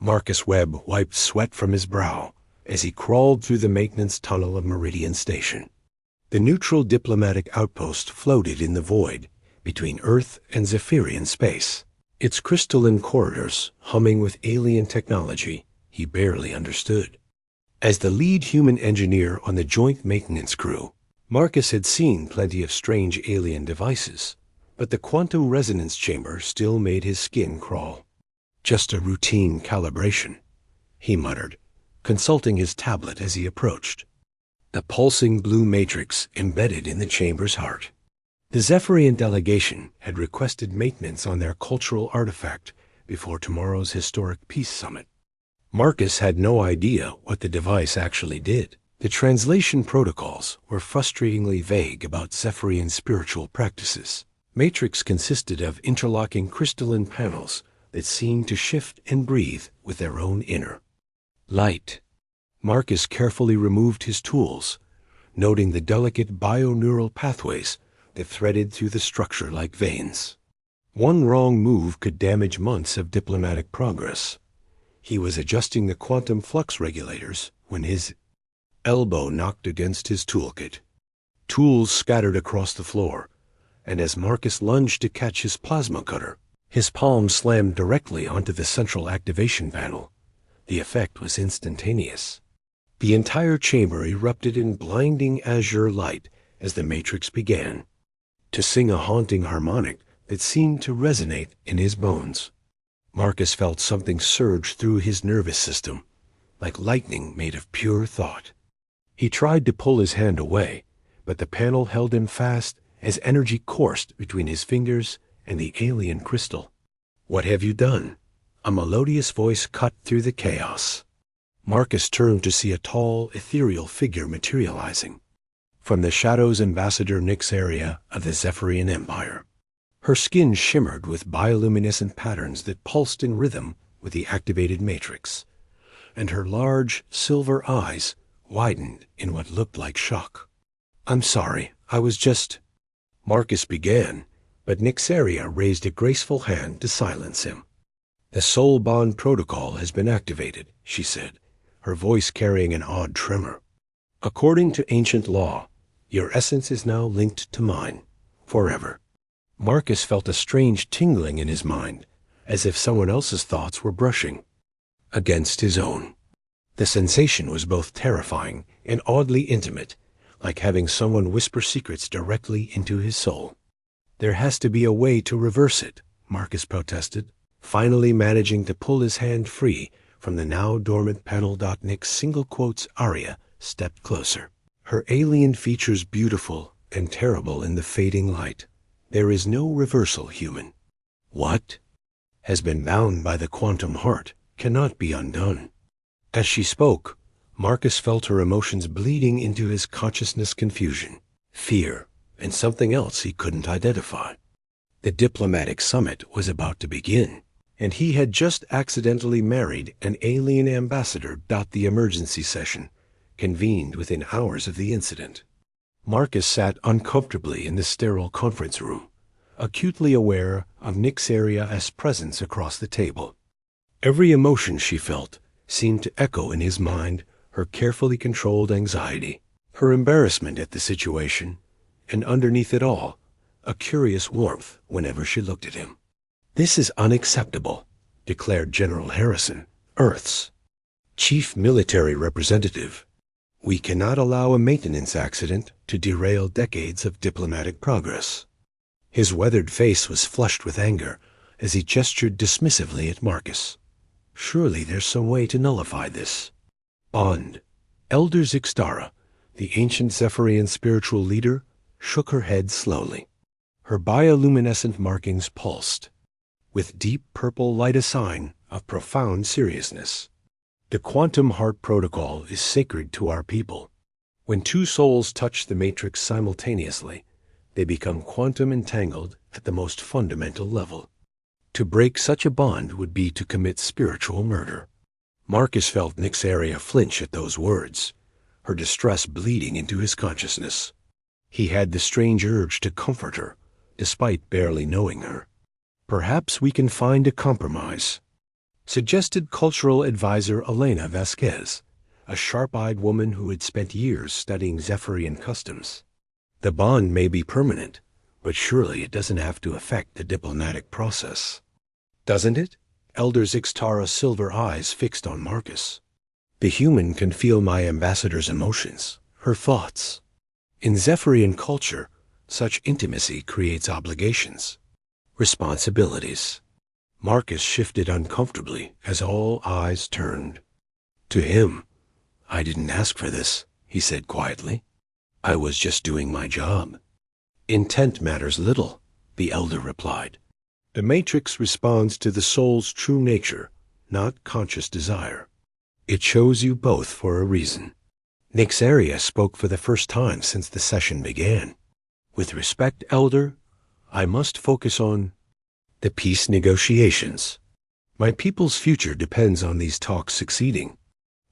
Marcus Webb wiped sweat from his brow as he crawled through the maintenance tunnel of Meridian Station. The neutral diplomatic outpost floated in the void between Earth and Zephyrian space, its crystalline corridors humming with alien technology he barely understood. As the lead human engineer on the joint maintenance crew, Marcus had seen plenty of strange alien devices, but the quantum resonance chamber still made his skin crawl. Just a routine calibration, he muttered, consulting his tablet as he approached. The pulsing blue matrix embedded in the chamber's heart. The Zephyrian delegation had requested maintenance on their cultural artifact before tomorrow's historic peace summit. Marcus had no idea what the device actually did. The translation protocols were frustratingly vague about Zephyrian spiritual practices. Matrix consisted of interlocking crystalline panels that seemed to shift and breathe with their own inner light. Marcus carefully removed his tools, noting the delicate bioneural pathways that threaded through the structure like veins. One wrong move could damage months of diplomatic progress. He was adjusting the quantum flux regulators when his elbow knocked against his toolkit. Tools scattered across the floor, and as Marcus lunged to catch his plasma cutter, his palm slammed directly onto the central activation panel. The effect was instantaneous. The entire chamber erupted in blinding azure light as the matrix began to sing a haunting harmonic that seemed to resonate in his bones. Marcus felt something surge through his nervous system, like lightning made of pure thought. He tried to pull his hand away, but the panel held him fast as energy coursed between his fingers and the alien crystal. "What have you done?" A melodious voice cut through the chaos. Marcus turned to see a tall, ethereal figure materializing. From the shadows, Ambassador Nyxeria of the Zephyrian Empire. Her skin shimmered with bioluminescent patterns that pulsed in rhythm with the activated matrix, and her large, silver eyes widened in what looked like shock. "I'm sorry, I was just—" Marcus began, but Nyxeria raised a graceful hand to silence him. "The soul bond protocol has been activated," she said, her voice carrying an odd tremor. "According to ancient law, your essence is now linked to mine, forever." Marcus felt a strange tingling in his mind, as if someone else's thoughts were brushing against his own. The sensation was both terrifying and oddly intimate, like having someone whisper secrets directly into his soul. "There has to be a way to reverse it," Marcus protested, finally managing to pull his hand free from the now dormant panel. Nyx single quotes aria stepped closer, her alien features beautiful and terrible in the fading light. "There is no reversal, human. What has been bound by the quantum heart cannot be undone." As she spoke, Marcus felt her emotions bleeding into his consciousness: confusion, fear, and something else he couldn't identify. The diplomatic summit was about to begin, and he had just accidentally married an alien ambassador. The emergency session convened within hours of the incident. Marcus sat uncomfortably in the sterile conference room, acutely aware of Nyxeria's presence across the table. Every emotion she felt seemed to echo in his mind her carefully controlled anxiety, her embarrassment at the situation, and underneath it all, a curious warmth whenever she looked at him. "This is unacceptable," declared General Harrison, Earth's chief military representative. "We cannot allow a maintenance accident to derail decades of diplomatic progress." His weathered face was flushed with anger as he gestured dismissively at Marcus. "Surely there's some way to nullify this." Bond, Elder Zixtara, the ancient Zephyrian spiritual leader, shook her head slowly. Her bioluminescent markings pulsed, with deep purple light a sign of profound seriousness. "The quantum heart protocol is sacred to our people. When two souls touch the matrix simultaneously, they become quantum entangled at the most fundamental level. To break such a bond would be to commit spiritual murder." Marcus felt Nyxeria flinch at those words, her distress bleeding into his consciousness. He had the strange urge to comfort her, despite barely knowing her. "Perhaps we can find a compromise." suggested cultural advisor Elena Vasquez, a sharp-eyed woman who had spent years studying Zephyrian customs. The bond may be permanent, but surely it doesn't have to affect the diplomatic process. Doesn't it? Elder Zixtara's silver eyes fixed on Marcus. The human can feel my ambassador's emotions, her thoughts. In Zephyrian culture, such intimacy creates obligations, responsibilities. Marcus shifted uncomfortably as all eyes turned. To him, "I didn't ask for this," he said quietly. "I was just doing my job." "Intent matters little," the elder replied. "The matrix responds to the soul's true nature, not conscious desire. It chose you both for a reason." Nyxaria spoke for the first time since the session began. "With respect, Elder, I must focus on the peace negotiations. My people's future depends on these talks succeeding."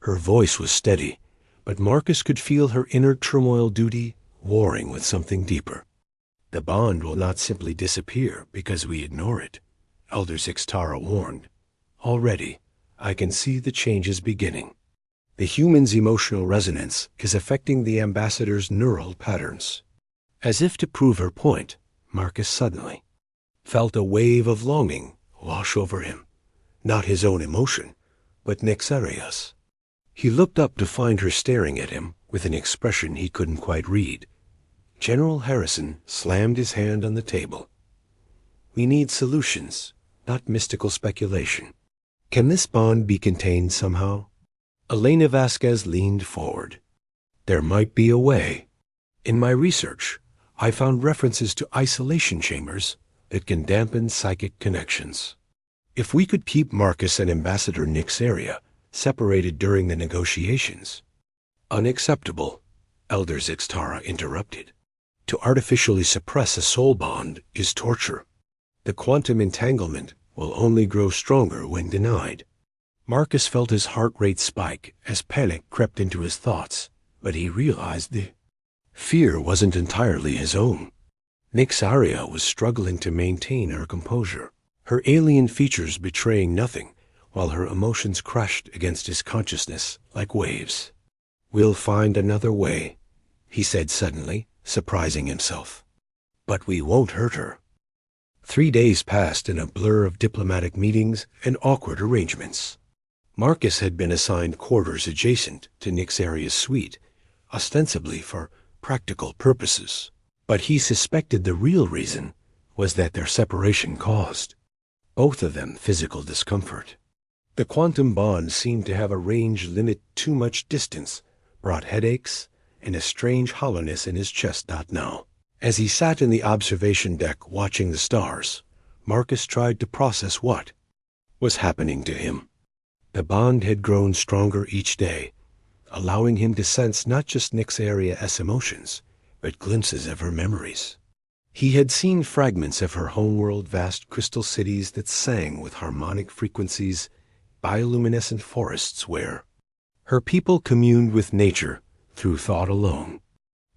Her voice was steady, but Marcus could feel her inner turmoil duty warring with something deeper. "The bond will not simply disappear because we ignore it," Elder Zixtara warned. "Already, I can see the changes beginning. The human's emotional resonance is affecting the ambassador's neural patterns." As if to prove her point, Marcus suddenly felt a wave of longing wash over him, not his own emotion, but Nyxaria's. He looked up to find her staring at him with an expression he couldn't quite read. General Harrison slammed his hand on the table. "We need solutions, not mystical speculation. Can this bond be contained somehow?" Elena Vasquez leaned forward. "There might be a way. In my research, I found references to isolation chambers that can dampen psychic connections. If we could keep Marcus and Ambassador Nyxaria separated during the negotiations—" "Unacceptable," Elder Zixtara interrupted. "To artificially suppress a soul bond is torture. The quantum entanglement will only grow stronger when denied." Marcus felt his heart rate spike as panic crept into his thoughts, but he realized the fear wasn't entirely his own. Nyxaria was struggling to maintain her composure, her alien features betraying nothing, while her emotions crashed against his consciousness like waves. "We'll find another way," he said suddenly, surprising himself. "But we won't hurt her." 3 days passed in a blur of diplomatic meetings and awkward arrangements. Marcus had been assigned quarters adjacent to Nyxaria's suite, ostensibly for practical purposes. But he suspected the real reason was that their separation caused both of them physical discomfort. The quantum bond seemed to have a range limit. Too much distance brought headaches and a strange hollowness in his chest. Now, as he sat in the observation deck watching the stars, Marcus tried to process what was happening to him. The bond had grown stronger each day, allowing him to sense not just Nyxaria's emotions, but glimpses of her memories. He had seen fragments of her homeworld, vast crystal cities that sang with harmonic frequencies, bioluminescent forests where her people communed with nature through thought alone.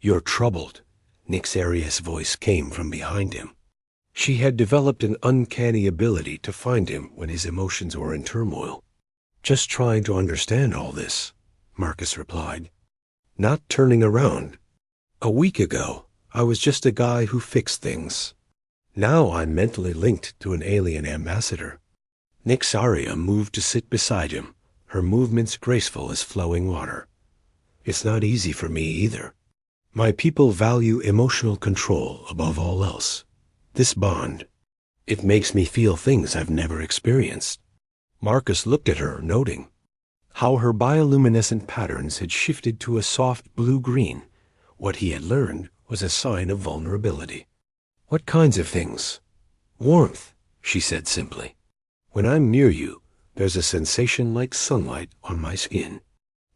"You're troubled," Nyxaria's voice came from behind him. She had developed an uncanny ability to find him when his emotions were in turmoil. "Just trying to understand all this," Marcus replied, not turning around. "A week ago, I was just a guy who fixed things. Now I'm mentally linked to an alien ambassador." Nyxaria moved to sit beside him, her movements graceful as flowing water. "It's not easy for me either. My people value emotional control above all else. This bond, it makes me feel things I've never experienced." Marcus looked at her, noting how her bioluminescent patterns had shifted to a soft blue-green. What he had learned was a sign of vulnerability. "What kinds of things?" "Warmth," she said simply. "When I'm near you, there's a sensation like sunlight on my skin.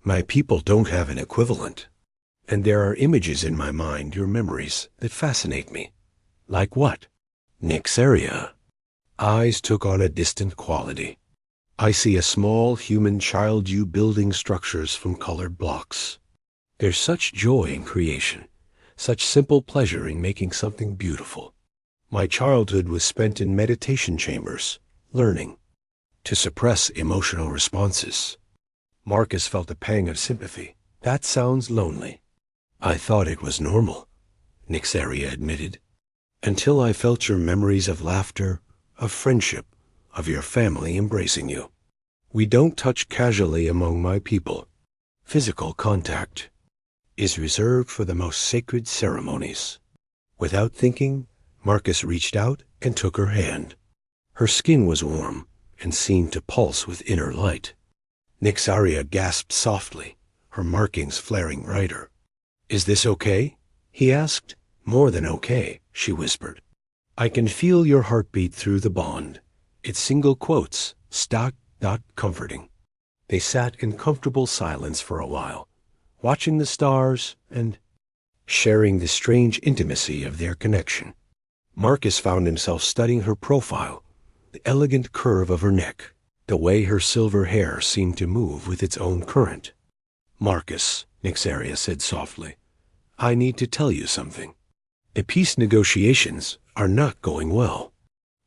My people don't have an equivalent. And there are images in my mind, your memories, that fascinate me." "Like what?" Nyxaria eyes took on a distant quality. "I see a small human child you building structures from colored blocks. There's such joy in creation, such simple pleasure in making something beautiful. My childhood was spent in meditation chambers, learning." to suppress emotional responses. Marcus felt a pang of sympathy. That sounds lonely. I thought it was normal, Nyxaria admitted, until I felt your memories of laughter, of friendship, of your family embracing you. We don't touch casually among my people. Physical contact is reserved for the most sacred ceremonies. Without thinking, Marcus reached out and took her hand. Her skin was warm and seemed to pulse with inner light. Nyxaria gasped softly, her markings flaring brighter. Is this okay? He asked. More than okay, she whispered. I can feel your heartbeat through the bond. It's single quotes, stock, not comforting. They sat in comfortable silence for a while, watching the stars and sharing the strange intimacy of their connection. Marcus found himself studying her profile, the elegant curve of her neck, the way her silver hair seemed to move with its own current. Marcus, Nyxaria said softly, I need to tell you something. The peace negotiations are not going well.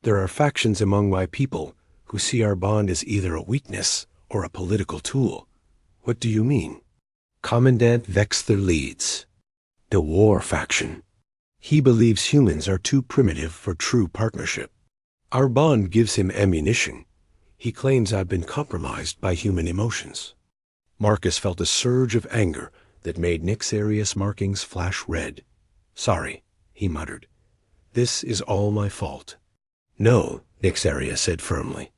There are factions among my people who see our bond as either a weakness or a political tool. What do you mean? Commandant Vexther leads the war faction. He believes humans are too primitive for true partnership. Our bond gives him ammunition. He claims I've been compromised by human emotions. Marcus felt a surge of anger that made Nyxaria's markings flash red. Sorry, he muttered. This is all my fault. No, Nyxaria said firmly.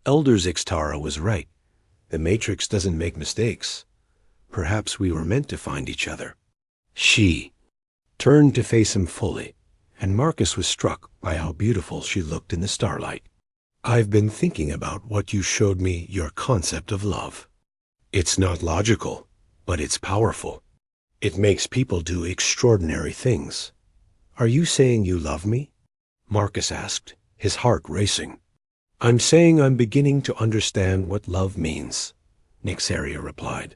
Elder Zixtara was right. The Matrix doesn't make mistakes. Perhaps we were meant to find each other. She turned to face him fully, and Marcus was struck by how beautiful she looked in the starlight. I've been thinking about what you showed me, your concept of love. It's not logical, but it's powerful. It makes people do extraordinary things. Are you saying you love me? Marcus asked, his heart racing. I'm saying I'm beginning to understand what love means, Nyxaria replied.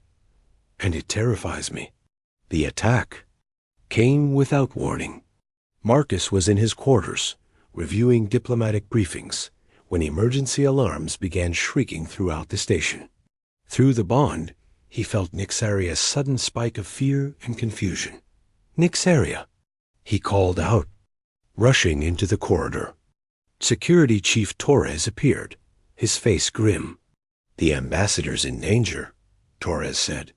And it terrifies me. The attack came without warning. Marcus was in his quarters, reviewing diplomatic briefings, when emergency alarms began shrieking throughout the station. Through the bond, he felt Nyxaria's sudden spike of fear and confusion. Nyxaria, he called out, rushing into the corridor. Security Chief Torres appeared, his face grim. The ambassador's in danger, Torres said.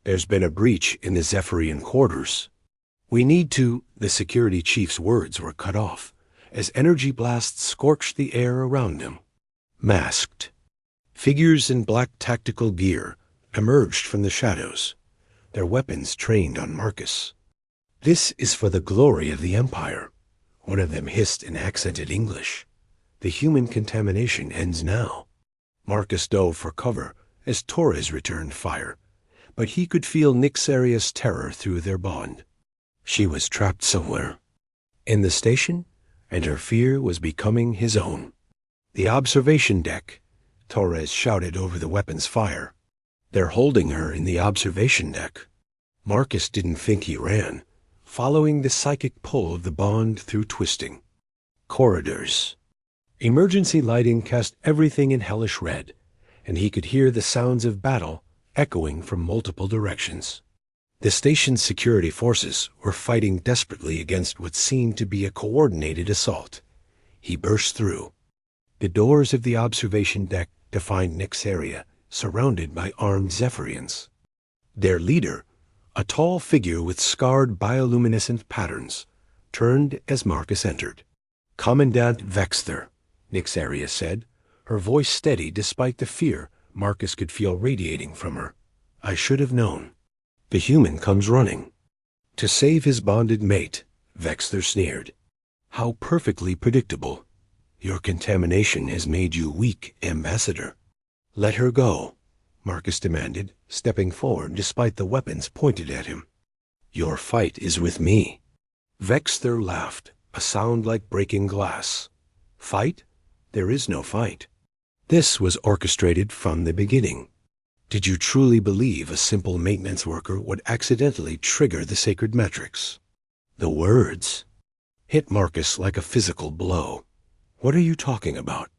There's been a breach in the Zephyrian quarters. We need to— The security chief's words were cut off as energy blasts scorched the air around him. Masked figures in black tactical gear emerged from the shadows, their weapons trained on Marcus. This is for the glory of the Empire, one of them hissed in accented English. The human contamination ends now. Marcus dove for cover as Torres returned fire, but he could feel Nyxaria's terror through their bond. She was trapped somewhere in the station, and her fear was becoming his own. The observation deck, Torres shouted over the weapon's fire. They're holding her in the observation deck. Marcus didn't think he ran, following the psychic pull of the bond through twisting corridors. Emergency lighting cast everything in hellish red, and he could hear the sounds of battle echoing from multiple directions. The station's security forces were fighting desperately against what seemed to be a coordinated assault. He burst through. The doors of the observation deck defined Nyxaria, surrounded by armed Zephyrians. Their leader, a tall figure with scarred bioluminescent patterns, turned as Marcus entered. Commandant Vexther, Nyxaria said, her voice steady despite the fear Marcus could feel radiating from her. I should have known. The human comes running to save his bonded mate, Vexther sneered. How perfectly predictable. Your contamination has made you weak, Ambassador. Let her go, Marcus demanded, stepping forward despite the weapons pointed at him. Your fight is with me. Vexther laughed, a sound like breaking glass. Fight? There is no fight. This was orchestrated from the beginning. Did you truly believe a simple maintenance worker would accidentally trigger the sacred metrics? The words hit Marcus like a physical blow. What are you talking about?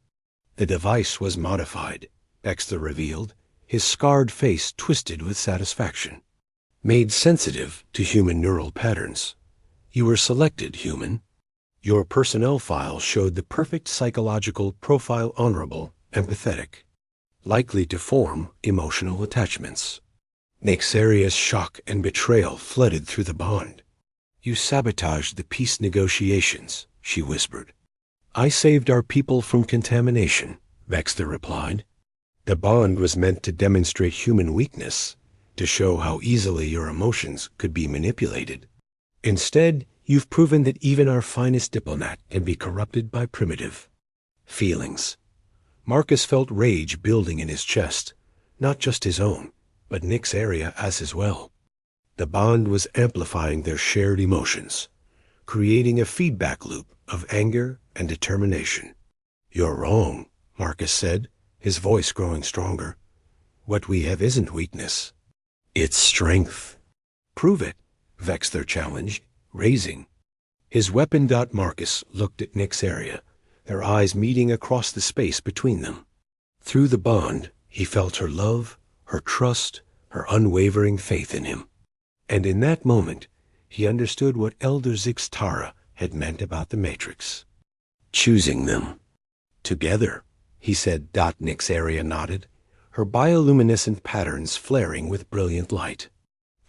The device was modified, Baxter revealed, his scarred face twisted with satisfaction. Made sensitive to human neural patterns. You were selected, human. Your personnel file showed the perfect psychological profile: honorable, empathetic, likely to form emotional attachments. Nixaria's shock and betrayal flooded through the bond. You sabotaged the peace negotiations, she whispered. I saved our people from contamination, Baxter replied. The bond was meant to demonstrate human weakness, to show how easily your emotions could be manipulated. Instead, you've proven that even our finest diplomat can be corrupted by primitive feelings. Marcus felt rage building in his chest, not just his own, but Nick's area as well. The bond was amplifying their shared emotions, creating a feedback loop of anger and determination. You're wrong, Marcus said, his voice growing stronger. What we have isn't weakness. It's strength. Prove it, Vexter challenged, raising his weapon. Marcus looked at Nick's area, their eyes meeting across the space between them. Through the bond, he felt her love, her trust, her unwavering faith in him. And in that moment, he understood what Elder Zixtara had meant about the Matrix. Choosing them. Together, he said. Nick's area nodded, her bioluminescent patterns flaring with brilliant light.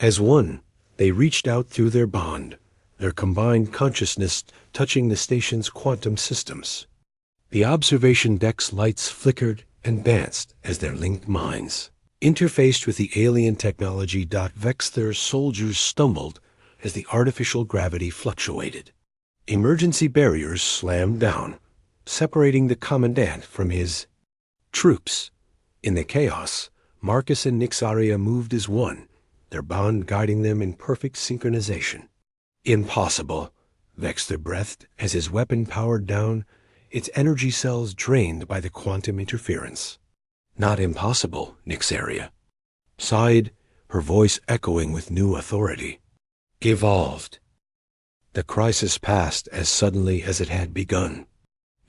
As one, they reached out through their bond, their combined consciousness touching the station's quantum systems. The observation deck's lights flickered and danced as their linked minds interfaced with the alien technology. Vexter's soldiers stumbled as the artificial gravity fluctuated. Emergency barriers slammed down, separating the commandant from his troops. In the chaos, Marcus and Nixaria moved as one, their bond guiding them in perfect synchronization. Impossible, Vexter breathed as his weapon powered down, its energy cells drained by the quantum interference. Not impossible, Nixaria sighed, her voice echoing with new authority. Evolved. The crisis passed as suddenly as it had begun.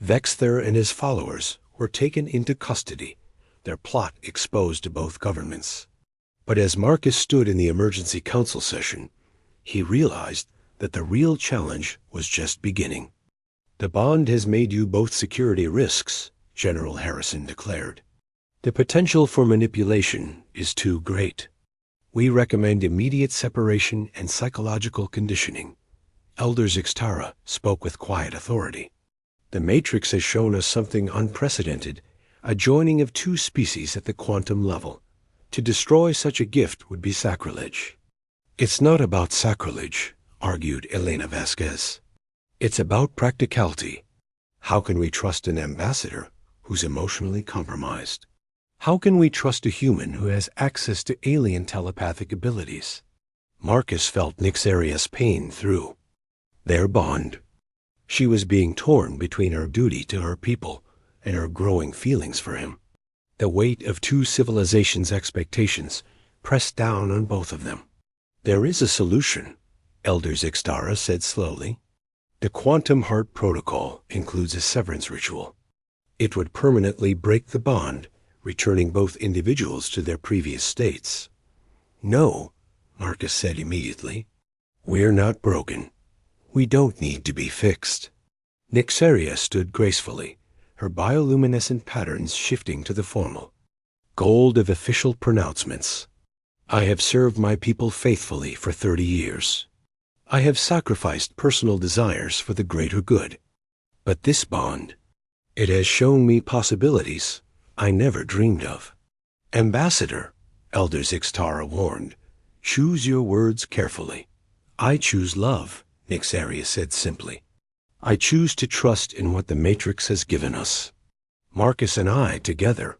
Vexter and his followers were taken into custody, their plot exposed to both governments. But as Marcus stood in the emergency council session, he realized that the real challenge was just beginning. The bond has made you both security risks, General Harrison declared. The potential for manipulation is too great. We recommend immediate separation and psychological conditioning. Elder Zixtara spoke with quiet authority. The Matrix has shown us something unprecedented, a joining of two species at the quantum level. To destroy such a gift would be sacrilege. It's not about sacrilege, argued Elena Vasquez. It's about practicality. How can we trust an ambassador who's emotionally compromised? How can we trust a human who has access to alien telepathic abilities? Marcus felt Nixaria's pain through their bond. She was being torn between her duty to her people and her growing feelings for him. The weight of two civilizations' expectations pressed down on both of them. There is a solution, Elder Zixtara said slowly. The Quantum Heart Protocol includes a severance ritual. It would permanently break the bond, returning both individuals to their previous states. No, Marcus said immediately. We're not broken. We don't need to be fixed. Nixaria stood gracefully, her bioluminescent patterns shifting to the formal gold of official pronouncements. I have served my people faithfully for 30 years. I have sacrificed personal desires for the greater good. But this bond, it has shown me possibilities I never dreamed of. Ambassador, Elder Zixtara warned, choose your words carefully. I choose love, Nixaria said simply. I choose to trust in what the Matrix has given us. Marcus and I, together,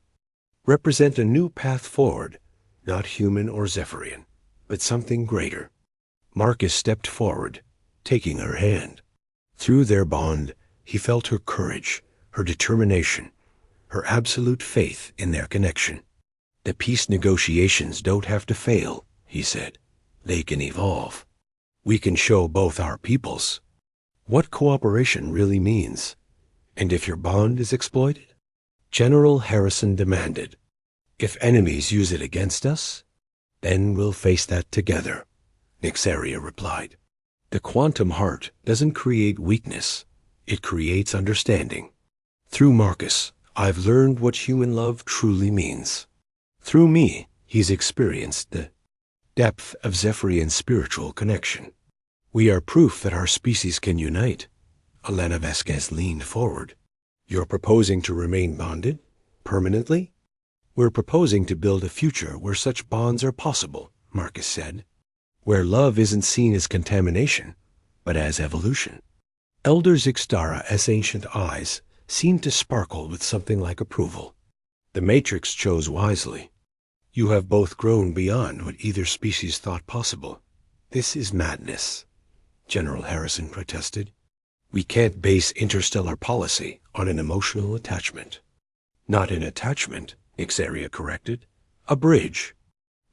represent a new path forward, not human or Zephyrian, but something greater. Marcus stepped forward, taking her hand. Through their bond, he felt her courage, her determination, her absolute faith in their connection. The peace negotiations don't have to fail, he said. They can evolve. We can show both our peoples what cooperation really means. And if your bond is exploited, General Harrison demanded. If enemies use it against us, then we'll face that together, Nyxaria replied. The quantum heart doesn't create weakness, it creates understanding. Through Marcus, I've learned what human love truly means. Through me, he's experienced the depth of Zephyrian spiritual connection. We are proof that our species can unite. Elena Vasquez leaned forward. You're proposing to remain bonded? Permanently? We're proposing to build a future where such bonds are possible, Marcus said. Where love isn't seen as contamination, but as evolution. Elder Zixtara's ancient eyes seemed to sparkle with something like approval. The Matrix chose wisely. You have both grown beyond what either species thought possible. This is madness, General Harrison protested. We can't base interstellar policy on an emotional attachment. Not an attachment, Nyxaria corrected. A bridge.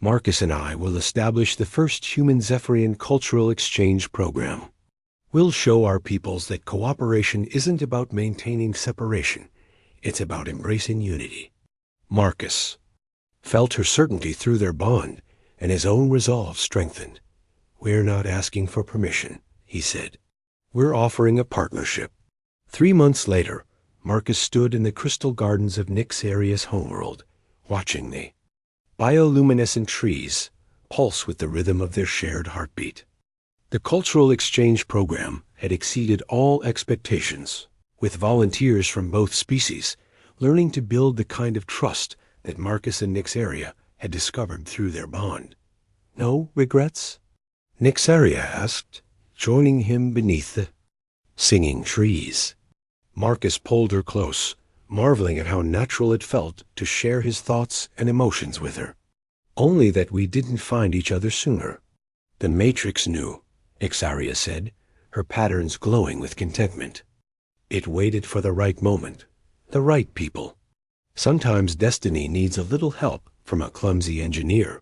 Marcus and I will establish the first human Zephyrian cultural exchange program. We'll show our peoples that cooperation isn't about maintaining separation. It's about embracing unity. Marcus felt her certainty through their bond, and his own resolve strengthened. We're not asking for permission, he said. We're offering a partnership. 3 months later, Marcus stood in the crystal gardens of Nyxaria's homeworld, watching the bioluminescent trees pulse with the rhythm of their shared heartbeat. The cultural exchange program had exceeded all expectations, with volunteers from both species learning to build the kind of trust that Marcus and Nyxaria had discovered through their bond. No regrets? Nyxaria asked, joining him beneath the singing trees. Marcus pulled her close, marveling at how natural it felt to share his thoughts and emotions with her. Only that we didn't find each other sooner. The Matrix knew, Nyxaria said, her patterns glowing with contentment. It waited for the right moment, the right people. Sometimes destiny needs a little help from a clumsy engineer.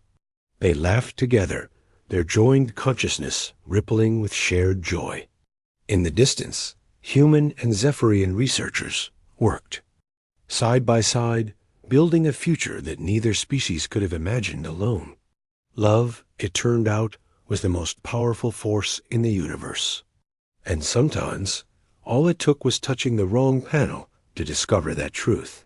They laughed together, their joined consciousness rippling with shared joy. In the distance, human and Zephyrian researchers worked, side by side, building a future that neither species could have imagined alone. Love, it turned out, was the most powerful force in the universe. And sometimes, all it took was touching the wrong panel to discover that truth.